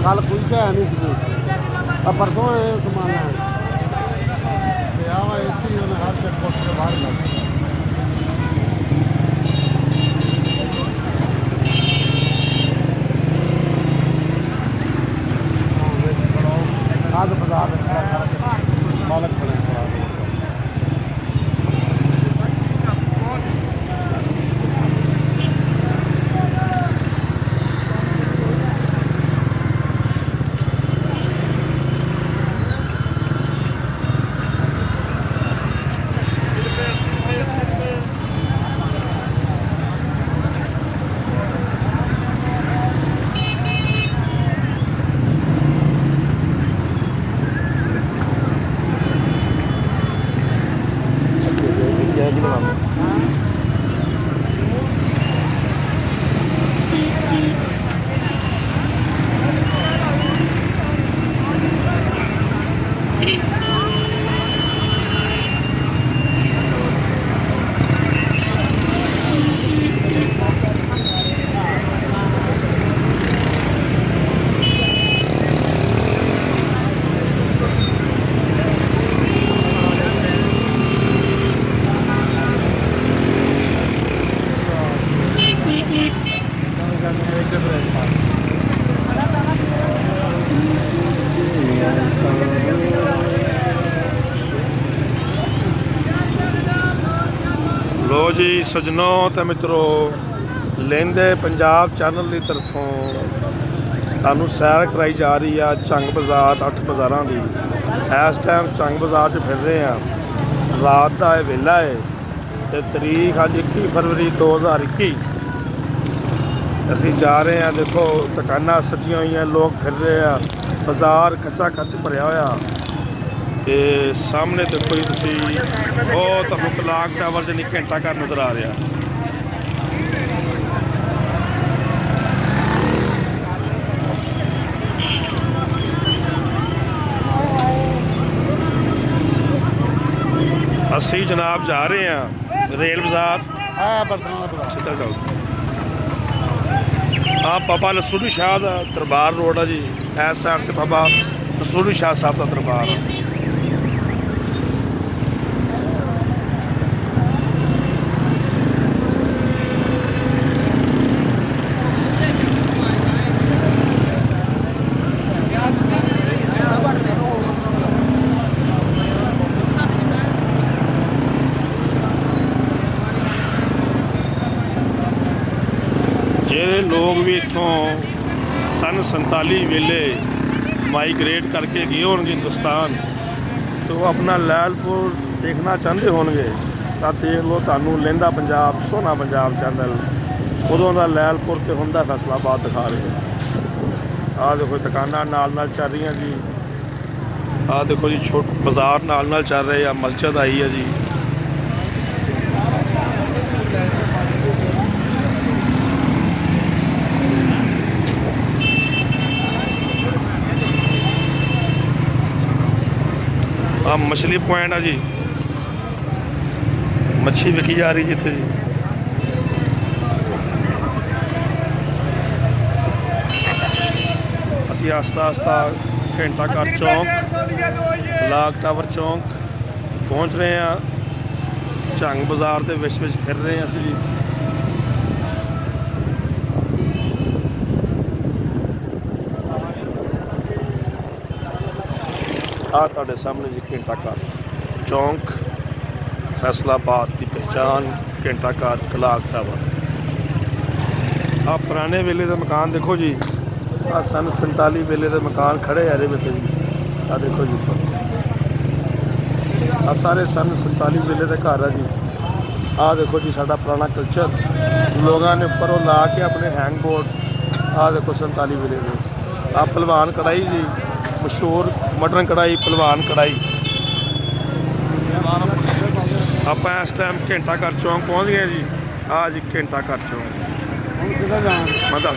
कल पूछा है नहीं अब परसों है समान है इसी हर चेक पोस्ट के बाहर खाद पदार्थ मालक बने लो जी सजनों तो मित्रों लेंदे पंजाब चैनल की तरफों तुहानू सैर कराई जा रही है झंग बाज़ार 8 बाज़ारों की। इस टाइम झंग बाज़ार च फिर रहे हैं, रात का यह वेला है तो तरीक अज 21 फरवरी 2021 असी जा रहे हैं। देखो दुकाना सजिया हुई, लोग फिर रहे हैं, बाज़ार खचा खच भरिया होया। तो सामने देखो जी तुसी वो तुहानू क्लॉक टावर जानी घंटा घर नज़र आ रहा। असी जनाब जा रहे हैं रेल बाज़ार सीधा जाओ। हाँ बाबा नसूरी शाह का दरबार रोड है जी, इस साइड से बाबा नसूरी शाह साहब का दरबार है। ਜਿਹੜੇ लोग भी इतों सन 47 वेले माइग्रेट करके गए होंगे हिंदुस्तान तो वो अपना लैलपुर देखना चाहते होंगे तो देख लो तुहानू लहंदा पंजाब सोहना पंजाब चैनल उदों का लैलपुर तो हुंदा फैसलाबाद दिखा रहे। आ देखो दुकाना नाल नाल चल रही जी। आ देखो जी छोट बाज़ार नाल नाल चल रहे, मस्जिद आई है जी। आ मछली पॉइंट है जी, मच्छी विकी जा रही जिथे जी। असी आस्ता आस्ता घंटा घर चौंक क्लॉक टावर चौंक पहुँच रहे हैं। झंग बाज़ार के विच फिर रहे हैं असी जी। आ तुहाडे सामने जी घंटा घर चौंक फैसलाबाद की पहचान घंटा घर क्लॉक टावर। आ पुराने वेले के मकान देखो जी, आ सन 47 वेले के मकान खड़े हैं जी। आ देखो जी आ सारे सन 47 वेले के घर है जी। आ देखो जी साडा पुराना कल्चर लोगों ने ऊपर ला के अपने हैंग बोर्ड। आ देखो 47 वेले के। आ पहलवान कढ़ाई जी, मशहूर मटन कढ़ाई, पहलवान कढ़ाई। ਆਪਾਂ ਇਸ ਟਾਈਮ ਘੰਟਾ ਘਰ ਚੌਂਕ ਪਹੁੰਚ ਗਏ ਜੀ। ਆ ਜੀ ਘੰਟਾ ਘਰ ਚੌਂਕ। ਹੁਣ ਕਿੱਦਾਂ ਜਾਣਾ? ਮੈਂ ਦੱਸ